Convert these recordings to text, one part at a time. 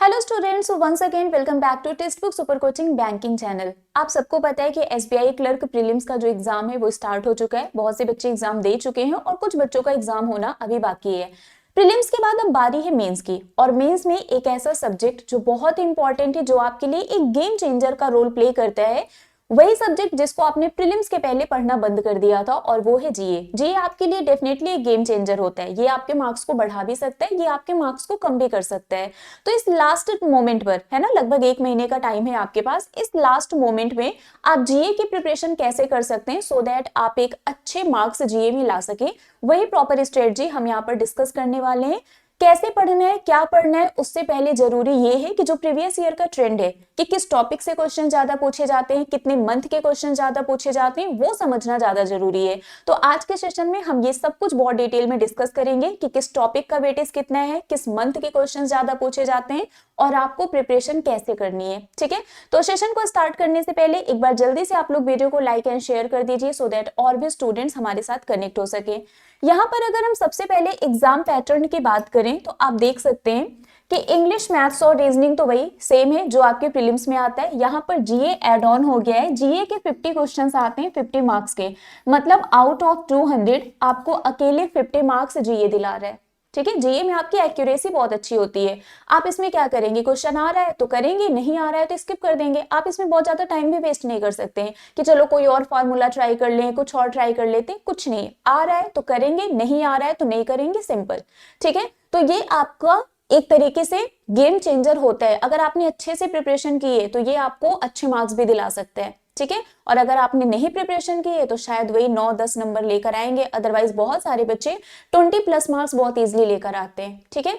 Hello students, once again welcome back to textbook super coaching banking channel. आप सबको पता है कि एसबीआई क्लर्क प्रीलिम्स का जो एग्जाम है वो स्टार्ट हो चुका है। बहुत से बच्चे एग्जाम दे चुके हैं और कुछ बच्चों का एग्जाम होना अभी बाकी है। प्रीलिम्स के बाद अब बारी है मेंस की, और मेंस में एक ऐसा सब्जेक्ट जो बहुत इंपॉर्टेंट है, जो आपके लिए एक गेम चेंजर का रोल प्ले करता है, वही सब्जेक्ट जिसको आपने प्रीलिम्स के पहले पढ़ना बंद कर दिया था, और वो है जीए। जीए आपके लिए डेफिनेटली एक गेम चेंजर होता है। ये आपके मार्क्स को बढ़ा भी सकता है, ये आपके मार्क्स को कम भी कर सकता है। तो इस लास्ट मोमेंट पर, है ना, लगभग 1 महीने का टाइम है आपके पास। इस लास्ट मोमेंट में आप जीए की प्रिपरेशन कैसे कर सकते हैं सो दैट आप एक अच्छे मार्क्स जीए में ला सके, वही प्रॉपर स्ट्रेटजी हम यहाँ पर डिस्कस करने वाले हैं। कैसे पढ़ना है, क्या पढ़ना है, उससे पहले जरूरी ये है कि जो प्रीवियस ईयर का ट्रेंड है कि किस टॉपिक से क्वेश्चन ज्यादा पूछे जाते हैं, कितने मंथ के क्वेश्चन ज्यादा पूछे जाते हैं, वो समझना ज्यादा जरूरी है। तो आज के सेशन में हम ये सब कुछ बहुत डिटेल में डिस्कस करेंगे कि किस टॉपिक का वेटेज कितना है, किस मंथ के क्वेश्चन ज्यादा पूछे जाते हैं, और आपको प्रिपरेशन कैसे करनी है। ठीक है, तो सेशन को स्टार्ट करने से पहले एक बार जल्दी से आप लोग वीडियो को लाइक एंड शेयर कर दीजिए सो दैट और भी स्टूडेंट्स हमारे साथ कनेक्ट हो सके। यहाँ पर अगर हम सबसे पहले एग्जाम पैटर्न की बात करें तो आप देख सकते हैं कि इंग्लिश, मैथ्स और रीजनिंग तो वही सेम है जो आपके प्रीलिम्स में आता है। यहाँ पर जीए एड ऑन हो गया है। जीए के 50 क्वेश्चंस आते हैं 50 मार्क्स के, मतलब आउट ऑफ 200 आपको अकेले 50 मार्क्स जीए दिला रहा है। ठीक है, जीए में आपकी एक्यूरेसी बहुत अच्छी होती है। आप इसमें क्या करेंगे, क्वेश्चन आ रहा है तो करेंगे, नहीं आ रहा है तो स्किप कर देंगे। आप इसमें बहुत ज्यादा टाइम भी वेस्ट नहीं कर सकते हैं कि चलो कोई और फॉर्मूला ट्राई कर लें, कुछ और ट्राई कर लेते हैं। कुछ नहीं, आ रहा है तो करेंगे, नहीं आ रहा है तो नहीं करेंगे, सिंपल। ठीक है, तो ये आपका एक तरीके से गेम चेंजर होता है। अगर आपने अच्छे से प्रिपरेशन की है तो ये आपको अच्छे मार्क्स भी दिला सकते हैं। ठीक है, और अगर आपने नहीं प्रिपरेशन की है तो शायद वही 9-10 नंबर लेकर आएंगे। अदरवाइज बहुत सारे बच्चे 20+ मार्क्स बहुत इजीली लेकर आते हैं। ठीक है,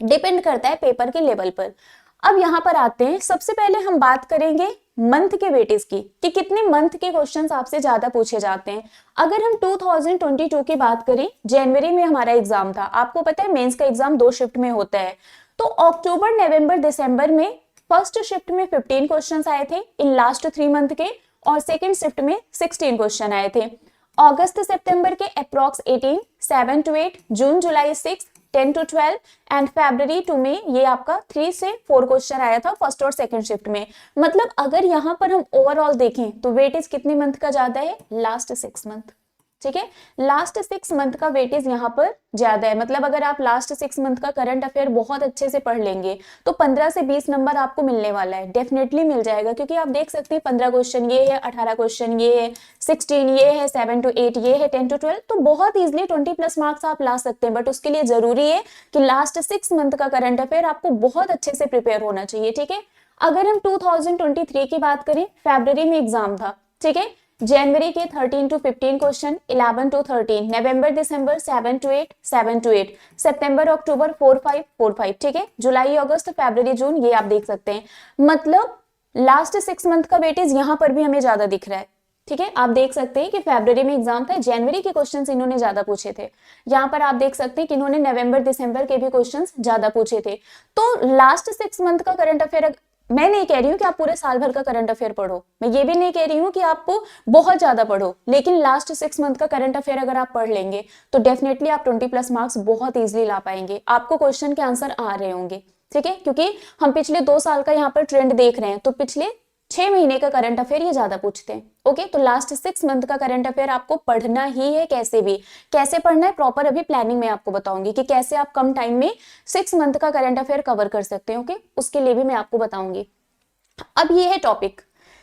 डिपेंड करता है पेपर के लेवल पर। अब यहां पर आते हैं, सबसे पहले हम बात करेंगे मंथ के वेटेज की कि कितने मंथ के क्वेश्चंस आपसे ज्यादा पूछे जाते हैं। अगर हम 2022 की बात करें, जनवरी में हमारा एग्जाम था। आपको पता है मेंस का एग्जाम 2 शिफ्ट में होता है। तो अक्टूबर, नवंबर, दिसंबर में फर्स्ट शिफ्ट में 15 क्वेश्चंस आए थे इन लास्ट 3 मंथ के, और सेकेंड शिफ्ट में 16 क्वेश्चन आए थे। अगस्त सितंबर के अप्रॉक्स 18, 7 to 8, जून जुलाई 6, 10 to 12 एंड फरवरी टू में ये आपका 3 से 4 क्वेश्चन आया था फर्स्ट और सेकंड शिफ्ट में। मतलब अगर यहां पर हम ओवरऑल देखें तो वेटेज कितने मंथ का ज्यादा है, लास्ट 6 मंथ। ठीक है, लास्ट 6 मंथ का वेटेज यहाँ पर ज्यादा है। मतलब अगर आप लास्ट 6 मंथ का करंट अफेयर बहुत अच्छे से पढ़ लेंगे तो 15 से 20 नंबर आपको मिलने वाला है, डेफिनेटली मिल जाएगा। क्योंकि आप देख सकते हैं 15 क्वेश्चन ये है, 18 क्वेश्चन ये है, 16 ये है, 7 to 8 ये है, 10 to 12, तो बहुत इजिली 20+ मार्क्स आप ला सकते हैं। बट उसके लिए जरूरी है कि लास्ट 6 मंथ का करंट अफेयर आपको बहुत अच्छे से प्रिपेयर होना चाहिए। ठीक है, अगर हम 2023 की बात करें, फरवरी में एग्जाम था। ठीक है, जनवरी के 13 to 15 question, 11 to 13, November December 7 to 8, 7 to 8, सितंबर अक्टूबर 4 5 4 5। ठीक है, जुलाई अगस्त फरवरी जून ये आप देख सकते हैं। मतलब लास्ट 6 मंथ का वेटेज यहां पर भी हमें ज्यादा दिख रहा है। ठीक है, आप देख सकते हैं कि फरवरी में एग्जाम था, जनवरी के क्वेश्चंस इन्होंने ज्यादा पूछे थे। यहाँ पर आप देख सकते हैं कि इन्होंने नवंबर दिसंबर के भी क्वेश्चंस ज्यादा पूछे थे। तो लास्ट 6 मंथ का करंट अफेयर, मैं नहीं कह रही हूँ कि आप पूरे साल भर का करंट अफेयर पढ़ो, मैं ये भी नहीं कह रही हूँ कि आपको बहुत ज्यादा पढ़ो, लेकिन लास्ट 6 मंथ का करंट अफेयर अगर आप पढ़ लेंगे तो डेफिनेटली आप 20+ मार्क्स बहुत इजीली ला पाएंगे। आपको क्वेश्चन के आंसर आ रहे होंगे। ठीक है, क्योंकि हम पिछले 2 साल का यहाँ पर ट्रेंड देख रहे हैं, तो पिछले 6 महीने का करंट अफेयर ये ज्यादा पूछते हैं। ओके, तो लास्ट 6 मंथ का करंट अफेयर आपको पढ़ना ही है। कैसे भी, कैसे पढ़ना है प्रॉपर अभी प्लानिंग में आपको बताऊंगी कि कैसे आप कम टाइम में 6 मंथ का करंट अफेयर कवर कर सकते हैं। ओके, उसके लिए भी मैं आपको बताऊंगी। अब ये है टॉपिक,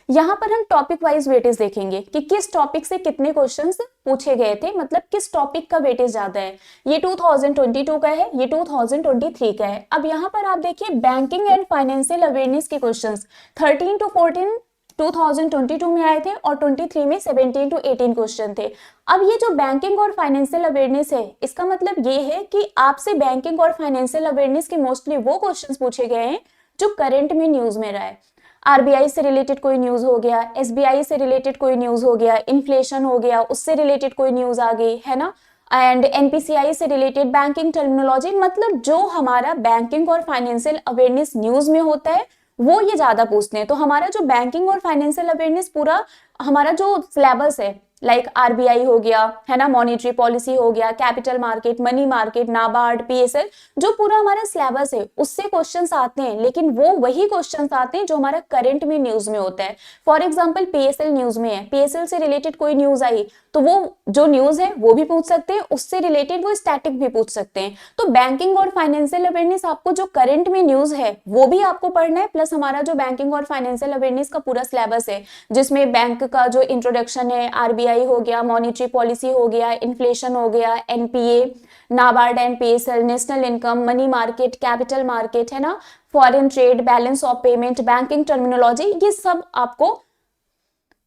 यहां पर हम टॉपिक वाइज वेटेज देखेंगे कि किस टॉपिक से कितने क्वेश्चंस पूछे गए थे, मतलब किस टॉपिक का वेटेज ज्यादा है। ये 2022 का है, ये 2023 का है। अब यहां पर आप देखिए बैंकिंग एंड फाइनेंशियल अवेयरनेस के क्वेश्चंस 13 to 14 2022 में आए थे, और 23 में 17 to 18 क्वेश्चन थे। अब ये जो बैंकिंग और फाइनेंशियल अवेयरनेस है, इसका मतलब ये है कि आपसे बैंकिंग और फाइनेंशियल अवेयरनेस के मोस्टली वो क्वेश्चंस पूछे गए हैं जो करंट में न्यूज में रहा है। आरबीआई से रिलेटेड कोई न्यूज हो गया, एसबीआई से रिलेटेड कोई न्यूज हो गया, इन्फ्लेशन हो गया, उससे रिलेटेड कोई न्यूज आ गई, है ना, एंड एनपीसीआई से रिलेटेड बैंकिंग टर्मिनोलॉजी। मतलब जो हमारा बैंकिंग और फाइनेंशियल अवेयरनेस न्यूज में होता है वो ये ज्यादा पूछते हैं। तो हमारा जो बैंकिंग और फाइनेंशियल अवेयरनेस पूरा हमारा जो सिलेबस है लाइक आरबीआई हो गया, है ना, मॉनेटरी पॉलिसी हो गया, capital market, money market, NABARD, PSL, जो पूरा हमारा सिलेबस है उससे क्वेश्चंस आते हैं, लेकिन वो वही क्वेश्चंस आते हैं जो हमारा करंट में न्यूज में होता है। फॉर एग्जांपल पीएसएल न्यूज में है, पीएसएल से रिलेटेड कोई न्यूज आई तो वो जो न्यूज है वो भी पूछ सकते हैं, उससे रिलेटेड वो स्टैटिक भी पूछ सकते हैं। तो बैंकिंग और फाइनेंशियल अवेयरनेस आपको जो करंट में न्यूज है वो भी आपको पढ़ना है, प्लस हमारा जो बैंकिंग और फाइनेंशियल अवेयरनेस का पूरा सिलेबस है जिसमें बैंक का जो इंट्रोडक्शन है, आरबीआई हो गया, मॉनेटरी पॉलिसी हो गया, इन्फ्लेशन हो गया, NPA, NABARD and PSL, national income, money market, capital market, है ना, foreign trade, balance of payment, banking terminology, ये सब आपको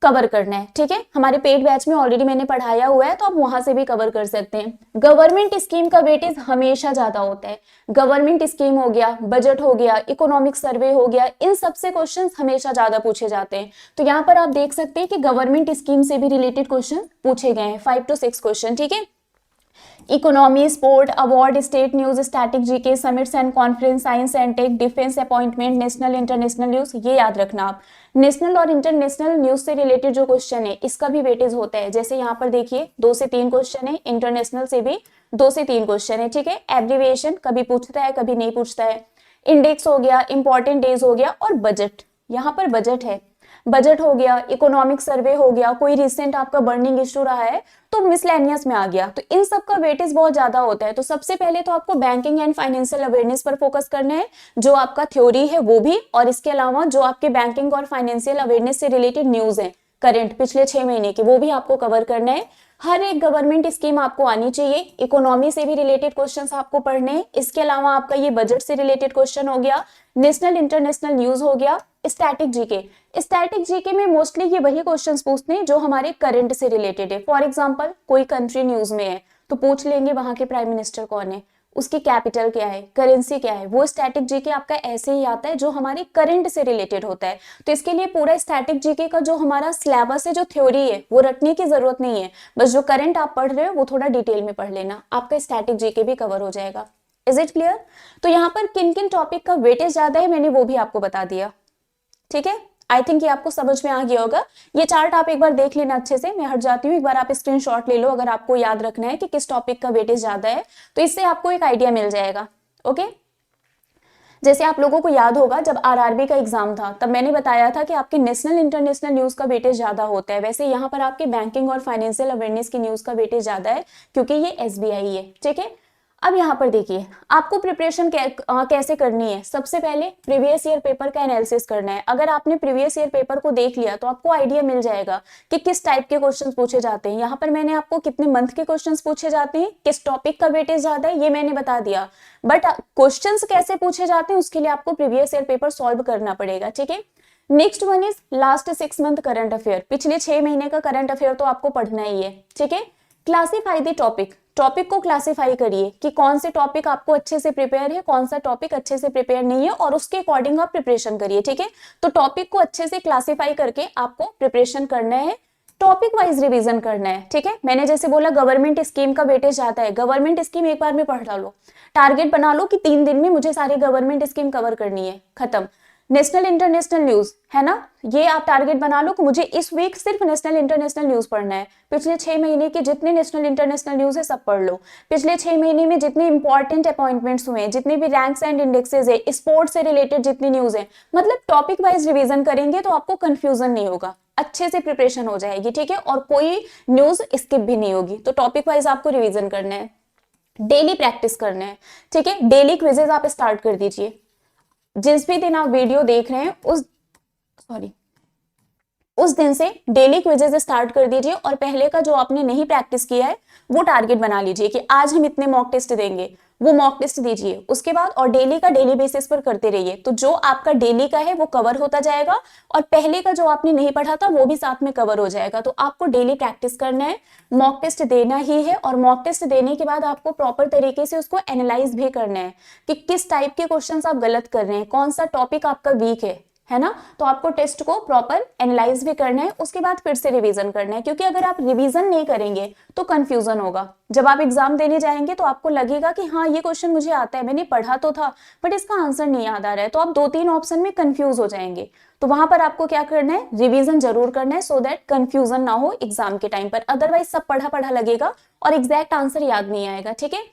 कवर करना है। ठीक है, हमारे पेड बैच में ऑलरेडी मैंने पढ़ाया हुआ है तो आप वहां से भी कवर कर सकते हैं। गवर्नमेंट स्कीम का वेटेज हमेशा ज्यादा होता है। गवर्नमेंट स्कीम हो गया, बजट हो गया, इकोनॉमिक सर्वे हो गया, इन सबसे क्वेश्चंस हमेशा ज्यादा पूछे जाते हैं। तो यहाँ पर आप देख सकते हैं कि गवर्नमेंट स्कीम से भी रिलेटेड क्वेश्चन पूछे गए हैं, 5 to 6 क्वेश्चन। ठीक है, economy, sport, award, state news, static GK, summits and conference, science and tech, defence appointment, national international news, ये याद रखना आप। नेशनल और इंटरनेशनल न्यूज से रिलेटेड जो क्वेश्चन है इसका भी वेटेज होता है। जैसे यहाँ पर देखिए 2 से 3 क्वेश्चन है, इंटरनेशनल से भी 2 से 3 क्वेश्चन है। ठीक है, एब्रिविएशन कभी पूछता है कभी नहीं पूछता है, इंडेक्स हो गया, इंपॉर्टेंट डेज हो गया, और बजट, यहाँ पर बजट है, बजट हो गया, इकोनॉमिक सर्वे हो गया, कोई रिसेंट आपका बर्निंग इशू रहा है तो मिसलेनियस में आ गया। तो इन सब का वेटेज बहुत ज्यादा होता है। तो सबसे पहले तो आपको बैंकिंग एंड फाइनेंशियल अवेयरनेस पर फोकस करना है, जो आपका थ्योरी है वो भी, और इसके अलावा जो आपके बैंकिंग और फाइनेंशियल अवेयरनेस से रिलेटेड न्यूज है करंट पिछले 6 महीने की, वो भी आपको कवर करना है। हर एक गवर्नमेंट स्कीम आपको आनी चाहिए, इकोनॉमी से भी रिलेटेड क्वेश्चंस आपको पढ़ने हैं। इसके अलावा आपका ये बजट से रिलेटेड क्वेश्चन हो गया, नेशनल इंटरनेशनल न्यूज हो गया, स्टैटिक जीके। स्टैटिक जीके में मोस्टली ये वही क्वेश्चंस पूछते हैं जो हमारे करंट से रिलेटेड है। फॉर एग्जांपल कोई कंट्री न्यूज में है तो पूछ लेंगे वहां के प्राइम मिनिस्टर कौन है, उसकी कैपिटल क्या है, करेंसी क्या है, वो स्टैटिक जीके आपका ऐसे ही आता है जो हमारे करंट से रिलेटेड होता है। तो इसके लिए पूरा स्टैटिक जीके का जो हमारा सिलेबस है, जो थ्योरी है, वो रटने की जरूरत नहीं है, बस जो करंट आप पढ़ रहे हो वो थोड़ा डिटेल में पढ़ लेना, आपका स्टैटिक जीके भी कवर हो जाएगा। Is it clear? तो यहाँ पर किन किन टॉपिक का वेटेज ज्यादा है मैंने वो भी आपको बता दिया। ठीक है, आई थिंक ये आपको समझ में आ गया होगा। ये चार्ट आप एक बार देख लेना अच्छे से, मैं हट जाती हूँ, एक बार आप स्क्रीनशॉट ले लो अगर आपको याद रखना है कि किस टॉपिक का वेटेज ज्यादा है, तो इससे आपको एक आइडिया मिल जाएगा। ओके, जैसे आप लोगों को याद होगा जब आरआरबी का एग्जाम था तब मैंने बताया था कि आपके नेशनल इंटरनेशनल न्यूज का वेटेज ज्यादा होता है, वैसे यहाँ पर आपके बैंकिंग और फाइनेंशियल अवेयरनेस की न्यूज का वेटेज ज्यादा है क्योंकि ये एसबीआई है। ठीक है, अब यहाँ पर देखिए आपको प्रिपरेशन कैसे करनी है। सबसे पहले प्रीवियस ईयर पेपर का एनालिसिस करना है। अगर आपने प्रीवियस ईयर पेपर को देख लिया तो आपको आइडिया मिल जाएगा कि किस टाइप के क्वेश्चंस पूछे जाते हैं। यहाँ पर मैंने आपको कितने मंथ के क्वेश्चंस पूछे जाते हैं, किस टॉपिक का वेटेज ज्यादा है, ये मैंने बता दिया, बट क्वेश्चंस कैसे पूछे जाते हैं उसके लिए आपको प्रीवियस ईयर पेपर सॉल्व करना पड़ेगा। ठीक है, next one is last 6 month current affair, पिछले 6 महीने का करंट अफेयर तो आपको पढ़ना ही है। ठीक है, क्लासीफाई द टॉपिक, टॉपिक को क्लासीफाई करिए कि कौन से टॉपिक आपको अच्छे से प्रिपेयर है, कौन सा टॉपिक अच्छे से प्रिपेयर नहीं है, और उसके अकॉर्डिंग आप प्रिपरेशन करिए। ठीक है, तो टॉपिक को अच्छे से क्लासीफाई करके आपको प्रिपरेशन करना है, टॉपिक वाइज रिवीजन करना है। ठीक है, मैंने जैसे बोला गवर्नमेंट स्कीम का वेटेज आता है, गवर्नमेंट स्कीम एक बार में पढ़ डालो, टारगेट बना लो कि 3 दिन में मुझे सारी गवर्नमेंट स्कीम कवर करनी है, खत्म। नेशनल इंटरनेशनल न्यूज है ना, ये आप टारगेट बना लो कि मुझे इस वीक सिर्फ नेशनल इंटरनेशनल न्यूज पढ़ना है। पिछले 6 महीने के जितने नेशनल इंटरनेशनल न्यूज है सब पढ़ लो। पिछले 6 महीने में जितने इंपॉर्टेंट अपॉइंटमेंट्स हुए हैं, जितने भी रैंक्स एंड इंडेक्सेस है, स्पोर्ट्स से रिलेटेड जितनी न्यूज है, मतलब टॉपिक वाइज रिवीजन करेंगे तो आपको कंफ्यूजन नहीं होगा, अच्छे से प्रिपरेशन हो जाएगी। ठीक है, और कोई न्यूज स्किप भी नहीं होगी। तो टॉपिक वाइज आपको रिविजन करना है, डेली प्रैक्टिस करना है। ठीक है, डेली क्विजेज आप स्टार्ट कर दीजिए। जिस भी दिन आप वीडियो देख रहे हैं उस दिन से डेली क्विजेज स्टार्ट कर दीजिए, और पहले का जो आपने नहीं प्रैक्टिस किया है वो टारगेट बना लीजिए कि आज हम इतने मॉक टेस्ट देंगे, वो मॉक टेस्ट दीजिए उसके बाद, और डेली का डेली बेसिस पर करते रहिए। तो जो आपका डेली का है वो कवर होता जाएगा, और पहले का जो आपने नहीं पढ़ा था वो भी साथ में कवर हो जाएगा। तो आपको डेली प्रैक्टिस करना है, मॉक टेस्ट देना ही है, और मॉक टेस्ट देने के बाद आपको प्रॉपर तरीके से उसको एनालाइज भी करना है कि किस टाइप के क्वेश्चंस आप गलत कर रहे हैं, कौन सा टॉपिक आपका वीक है, है ना। तो आपको टेस्ट को प्रॉपर एनालाइज भी करना है, उसके बाद फिर से रिवीजन करना है, क्योंकि अगर आप रिवीजन नहीं करेंगे तो कंफ्यूजन होगा। जब आप एग्जाम देने जाएंगे तो आपको लगेगा कि हाँ ये क्वेश्चन मुझे आता है, मैंने पढ़ा तो था बट इसका आंसर नहीं याद आ रहा है, तो आप 2-3 ऑप्शन में कंफ्यूज हो जाएंगे। तो वहां पर आपको क्या करना है, रिवीजन जरूर करना है, सो दैट कंफ्यूजन ना हो एग्जाम के टाइम पर। अदरवाइज सब पढ़ा पढ़ा लगेगा और एग्जैक्ट आंसर याद नहीं आएगा। ठीक है,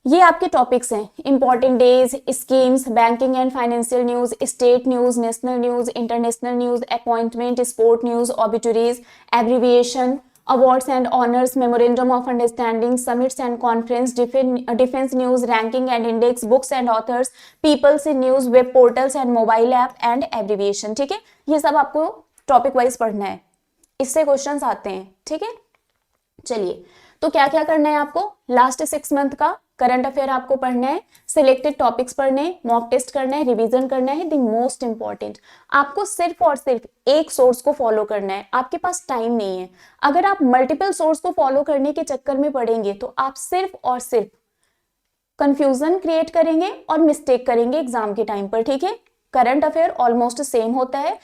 ये आपके टॉपिक्स हैं, important days, schemes, banking and financial news, state news, national news, international news, appointment, sport news, obituaries, abbreviation, awards and honours, memorandum of understanding, summits and conference, defence news, ranking and index, books and authors, peoples in news, web portals and mobile app and abbreviation. ठीक है, ये सब आपको topic wise पढ़ना है, इससे questions आते हैं। ठीक है, चलिए तो क्या क्या करना है आपको, लास्ट 6 मंथ का करंट अफेयर आपको पढ़ना है, सिलेक्टेड टॉपिक्स पढ़ने हैं, मॉक टेस्ट करना है, रिवीजन करना है। द मोस्ट इंपॉर्टेंट, आपको सिर्फ और सिर्फ एक सोर्स को फॉलो करना है, आपके पास टाइम नहीं है। अगर आप मल्टीपल सोर्स को फॉलो करने के चक्कर में पढ़ेंगे तो आप सिर्फ और सिर्फ कंफ्यूजन क्रिएट करेंगे और मिस्टेक करेंगे एग्जाम के टाइम पर। ठीक है, करंट अफेयर ऑलमोस्ट सेम होता है।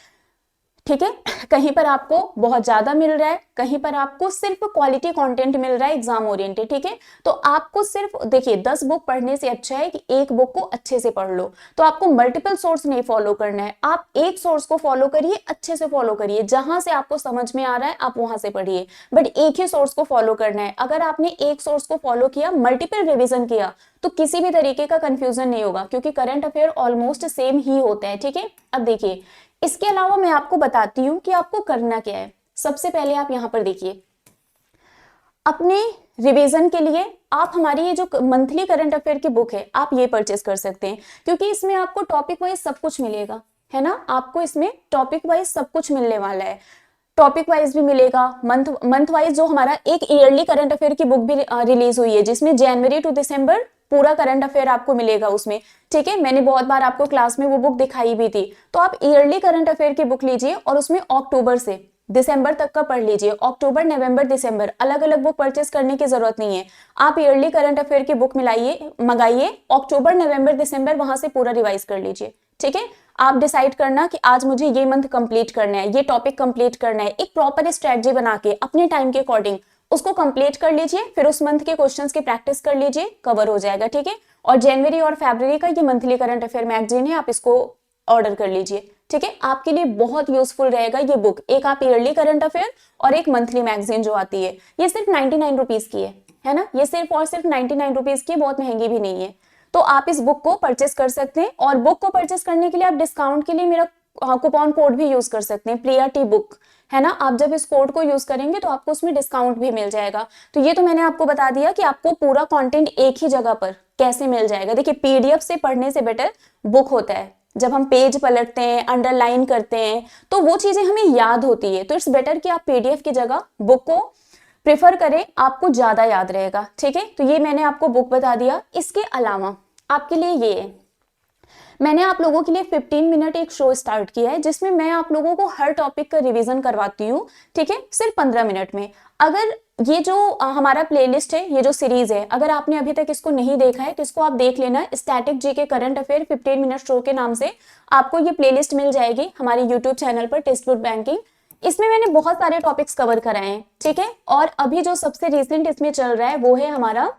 ठीक है, कहीं पर आपको बहुत ज्यादा मिल रहा है, कहीं पर आपको सिर्फ क्वालिटी कंटेंट मिल रहा है एग्जाम ओरिएंटेड। ठीक है, तो आपको सिर्फ देखिए 10 बुक पढ़ने से अच्छा है कि एक बुक को अच्छे से पढ़ लो। तो आपको मल्टीपल सोर्स नहीं फॉलो करना है, आप एक सोर्स को फॉलो करिए, अच्छे से फॉलो करिए, जहां से आपको समझ में आ रहा है आप वहां से पढ़िए, बट एक ही सोर्स को फॉलो करना है। अगर आपने एक सोर्स को फॉलो किया, मल्टीपल रिविजन किया, तो किसी भी तरीके का कंफ्यूजन नहीं होगा, क्योंकि करंट अफेयर ऑलमोस्ट सेम ही होता है। ठीक है, अब देखिए इसके अलावा मैं आपको बताती हूं कि आपको करना क्या है। सबसे पहले आप यहां पर देखिए, अपने रिवीजन के लिए आप हमारी ये जो मंथली करंट अफेयर की बुक है आप ये परचेस कर सकते हैं, क्योंकि इसमें आपको टॉपिक वाइज सब कुछ मिलेगा, है ना। आपको इसमें टॉपिक वाइज सब कुछ मिलने वाला है, टॉपिक वाइज भी मिलेगा, मंथ वाइज। जो हमारा एक ईयरली करंट अफेयर की बुक भी रिलीज हुई है, जिसमें जनवरी टू दिसंबर पूरा करंट अफेयर आपको मिलेगा उसमें। ठीक है, मैंने बहुत बार आपको क्लास में वो बुक दिखाई भी थी। तो आप ईयरली करंट अफेयर की बुक लीजिए और उसमें अक्टूबर से दिसंबर तक का पढ़ लीजिए। अक्टूबर, नवंबर, दिसंबर अलग अलग बुक परचेस करने की जरूरत नहीं है, आप ईयरली करंट अफेयर की बुक मंगाइए, अक्टूबर, नवंबर, दिसंबर वहां से पूरा रिवाइज कर लीजिए। ठीक है, आप डिसाइड करना कि आज मुझे ये मंथ कंप्लीट करना है, ये टॉपिक कंप्लीट करना है, एक प्रॉपर स्ट्रेटजी बना के अपने टाइम के अकॉर्डिंग उसको कंप्लीट कर लीजिए, फिर उस मंथ के क्वेश्चंस की प्रैक्टिस कर लीजिए, कवर हो जाएगा। ठीक है, और जनवरी और फरवरी का ये मंथली करंट अफेयर मैगजीन है, आप इसको ऑर्डर कर लीजिए। ठीक है, आपके लिए बहुत यूजफुल रहेगा ये बुक। एक आप ईयरली करंट अफेयर और एक मंथली मैगजीन जो आती है, ये सिर्फ 99 रुपीज की है ना, ये सिर्फ और सिर्फ 99 रुपीज की, बहुत महंगी भी नहीं है। तो आप इस बुक को परचेस कर सकते हैं, और बुक को परचेस करने के लिए आप डिस्काउंट के लिए मेरा कूपन कोड भी यूज कर सकते हैं, प्रिया टी बुक, है ना। आप जब इस कोड को यूज करेंगे तो आपको उसमें डिस्काउंट भी मिल जाएगा। तो ये तो मैंने आपको बता दिया कि आपको पूरा कंटेंट एक ही जगह पर कैसे मिल जाएगा। देखिए पीडीएफ से पढ़ने से बेटर बुक होता है, जब हम पेज पलटते हैं, अंडरलाइन करते हैं, तो वो चीजें हमें याद होती है। तो इट्स बेटर कि आप पीडीएफ की जगह बुक को प्रेफर करें, आपको ज्यादा याद रहेगा। ठीक है, तो ये मैंने आपको बुक बता दिया। इसके अलावा आपके लिए ये है, मैंने आप लोगों के लिए 15 मिनट एक शो स्टार्ट किया है, जिसमें मैं आप लोगों को हर टॉपिक का रिवीजन करवाती हूँ। ठीक है, सिर्फ 15 मिनट में। अगर ये जो हमारा प्लेलिस्ट है, ये जो सीरीज है, अगर आपने अभी तक इसको नहीं देखा है तो इसको आप देख लेना। Static GK current affair 15 minute show के नाम से आपको ये प्लेलिस्ट मिल जाएगी हमारे यूट्यूब चैनल पर, टेस्ट बुक बैंकिंग। इसमें मैंने बहुत सारे टॉपिक्स कवर कराए हैं। ठीक है, और अभी जो सबसे रिसेंट इसमें चल रहा है वो है हमारा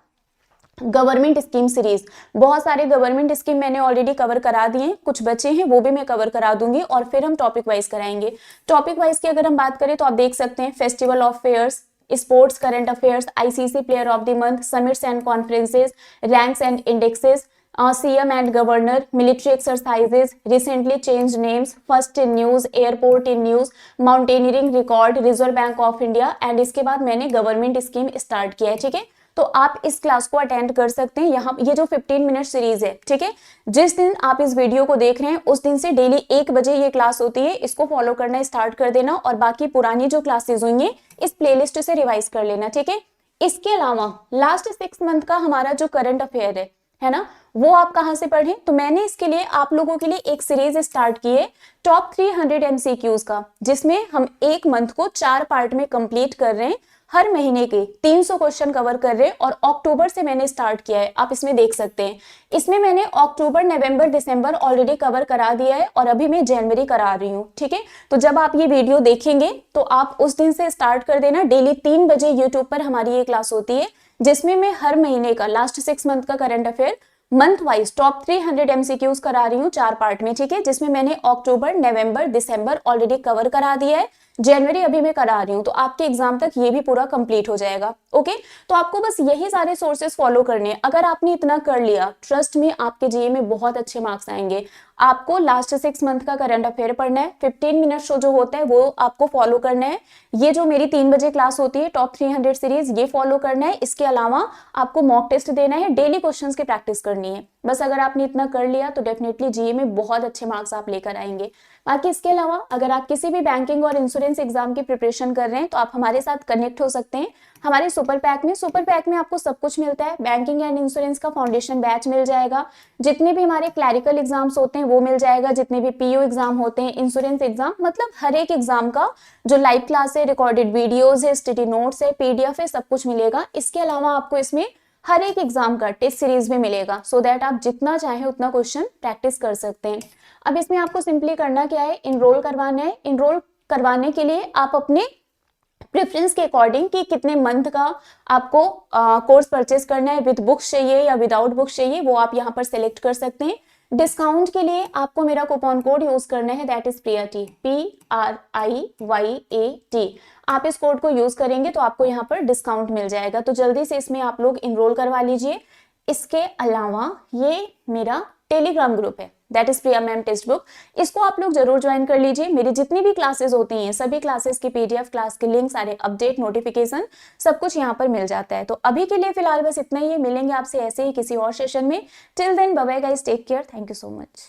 गवर्नमेंट स्कीम सीरीज। बहुत सारे गवर्नमेंट स्कीम मैंने ऑलरेडी कवर करा दिए, कुछ बचे हैं वो भी मैं कवर करा दूंगी, और फिर हम टॉपिक वाइज कराएंगे। टॉपिक वाइज की अगर हम बात करें तो आप देख सकते हैं, festival of fairs, sports current affairs, ICC player of the month, summits and conferences, ranks and indexes, CM and governor, military exercises, recently change names, first in news, airport in news, mountaineering record, reserve bank of India, and इसके बाद मैंने government scheme start किया है। ठीक है, तो आप इस क्लास को अटेंड कर सकते हैं। यहाँ ये जो 15 मिनट सीरीज है, ठीक है, जिस दिन आप इस वीडियो को देख रहे हैं उस दिन से डेली 1 बजे ये क्लास होती है, इसको फॉलो करना स्टार्ट कर देना, और बाकी पुरानी जो क्लासेस हुई हैं इस प्लेलिस्ट से रिवाइज कर लेना। ठीक है, इसके अलावा लास्ट 6 मंथ का हमारा जो करंट अफेयर है ना, वो आप कहां से पढ़ें, तो मैंने इसके लिए आप लोगों के लिए एक सीरीज स्टार्ट की है टॉप 300 MCQs का, जिसमें हम एक मंथ को 4 पार्ट में कंप्लीट कर रहे हैं। हर महीने के 300 क्वेश्चन कवर कर रहे हैं और अक्टूबर से मैंने स्टार्ट किया है। आप इसमें देख सकते हैं, इसमें मैंने अक्टूबर, नवंबर, दिसंबर ऑलरेडी कवर करा दिया है और अभी मैं जनवरी करा रही हूँ। ठीक है, तो जब आप ये वीडियो देखेंगे तो आप उस दिन से स्टार्ट कर देना। डेली 3 बजे यूट्यूब पर हमारी ये क्लास होती है, जिसमें मैं हर महीने का लास्ट 6 मंथ का current affair month wise top 300 MCQs करा रही हूँ 4 पार्ट में। ठीक है, जिसमें मैंने अक्टूबर, नवंबर, दिसंबर ऑलरेडी कवर करा दिया है, जनवरी अभी मैं करा रही हूँ, तो आपके एग्जाम तक ये भी पूरा कंप्लीट हो जाएगा। ओके, तो आपको बस यही सारे सोर्सेस फॉलो करने हैं। अगर आपने इतना कर लिया, ट्रस्ट में आपके जीए में बहुत अच्छे मार्क्स आएंगे। आपको लास्ट 6 मंथ का करंट अफेयर पढ़ना है, 15 मिनट शो जो होता है वो आपको फॉलो करना है। ये जो मेरी 3 बजे क्लास होती है टॉप 300 सीरीज, ये फॉलो करना है। इसके अलावा आपको मॉक टेस्ट देना है, डेली क्वेश्चंस की प्रैक्टिस करनी है। बस अगर आपने इतना कर लिया तो डेफिनेटली जीए में बहुत अच्छे मार्क्स आप लेकर आएंगे। बाकी इसके अलावा अगर आप किसी भी बैंकिंग और इंश्योरेंस एग्जाम की प्रिपरेशन कर रहे हैं तो आप हमारे साथ कनेक्ट हो सकते हैं हमारे सुपर पैक में आपको सब कुछ मिलता है। बैंकिंग एंड इंश्योरेंस का फाउंडेशन बैच मिल जाएगा, जितने भी हमारे क्लैरिकल एग्जाम्स होते हैं वो मिल जाएगा, जितने भी पीओ एग्जाम होते हैं, इंश्योरेंस एग्जाम, मतलब हर एक एग्जाम का जो लाइव क्लास है, रिकॉर्डेड वीडियोज है, स्टडी नोट्स है, पीडीएफ है, सब कुछ मिलेगा। इसके अलावा आपको इसमें हर एक एग्जाम का टेस्ट सीरीज भी मिलेगा, सो दैट आप जितना चाहें उतना क्वेश्चन प्रैक्टिस कर सकते हैं। अब इसमें आपको सिंपली करना क्या है, इनरोल करवाना है। इनरोल करवाने के लिए आप अपने प्रेफरेंस के अकॉर्डिंग कि कितने मंथ का आपको कोर्स परचेस करना है, विद बुक्स चाहिए या विदाउट बुक्स चाहिए, वो आप यहाँ पर सिलेक्ट कर सकते हैं। डिस्काउंट के लिए आपको मेरा कूपन कोड यूज करना है, दैट इज प्रियाटी, PRIYAT। आप इस कोड को यूज करेंगे तो आपको यहाँ पर डिस्काउंट मिल जाएगा, तो जल्दी से इसमें आप लोग इनरोल करवा लीजिए। इसके अलावा ये मेरा टेलीग्राम ग्रुप है, that is Priya ma'am text book, इसको आप लोग जरूर ज्वाइन कर लीजिए। मेरी जितनी भी क्लासेस होती हैं सभी क्लासेस की पीडीएफ, क्लास के लिंक, सारे अपडेट, नोटिफिकेशन सब कुछ यहाँ पर मिल जाता है। तो अभी के लिए फिलहाल बस इतना ही है, मिलेंगे आपसे ऐसे ही किसी और सेशन में। Till then bye bye guys, take care, thank you so much.